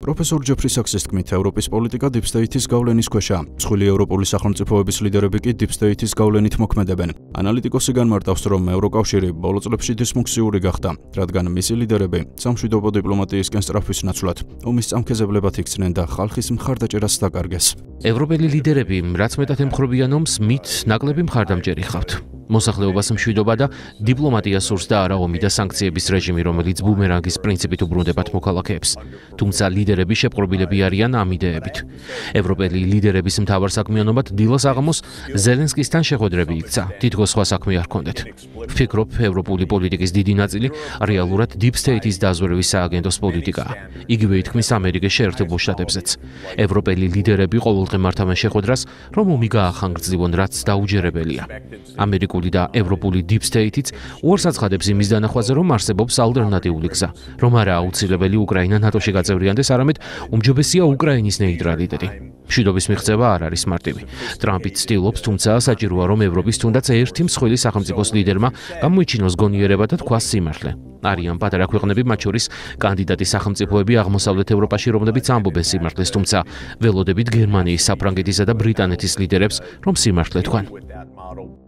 პროფესორ ჯეფრი საქსის თქმით, ევროპის პოლიტიკა Deep State-ის გავლენის ქვეშაა. მსხვილი ევროპული სახელმწიფოების ლიდერები კი Deep State-ის გავლენით მოქმედებენ. ანალიტიკოსი განმარტავს, რომ ევროკავშირი ბოლო წლებში დისფუნქციური გახდა, რადგან მისი ლიდერები სამშვიდობო დიპლომატიისკენ სწრაფვის ნაცვლად ომის წამქეზებლებად იქცნენ და ხალხის მხარდაჭერას დაკარგეს. ევროპელი ლიდერები, რაც მეტად ემხრობიან ომს, მით ნაკლები მხარდამჭერი ხავთ. მოსახლეობას მშვიდობა და დიპლომატია სურს და არა ომი და სანქციების რეჟიმი, რომელიც ბუმერანგის პრინციპით უბრუნდებათ მოქალაქეებს. თუმცა ლიდერები შეპყრობილები არიან ამ იდეებით. ევროპელი ლიდერების მთავარ საქმიანობად დილას აღამოს ზელენსკისთან შეხვედრები იქცა. თითქოს სხვა საქმე არ ჰქონდეთ. ვფიქრობ, ევროპული პოლიტიკის დიდი ნაწილი რეალურად Deep State-ის დაზვერვის სააგენტოს პოლიტიკაა. იგივე ითქმის ამერიკის შეერთებულ შტატებზეც. ევროპელი ლიდერები ყოველდღე მართავენ შეხვედრას, რომ ომი გაახანგრძლიwon, რაც დაუჯერებელია. ამერიკული და ევროპული Deep State-იც უარს აცხადებს იმის დანახვაზე, რომ არსებობს ალტერნატიული გზა, რომ არა აუცილებელი უკრაინა ნატოში გაწევრიანდეს, არამედ უმჯობესია უკრაინის ნეიტრალიტეტი. მშვიდობის მიღწევა არ არის მარტივი. ტრამპი ცდილობს, თუმცა საჭიროა, რომ ევროპის თუნდაც ერთი მსხვილი სახელმწიფოს ლიდერმა გამოიჩინოს გონიერება და თქვას სიმართლე. არიან პატარა ქვეყნები, მათ შორის კანდიდატი სახელმწიფოები აღმოსავლეთ ევროპაში, რომლებიც ამბობენ სიმართლეს, თუმცა ველოდებით გერმანიის, საფრანგეთისა და ბრიტანეთის ლიდერებს, რომ სიმართლე თქვან.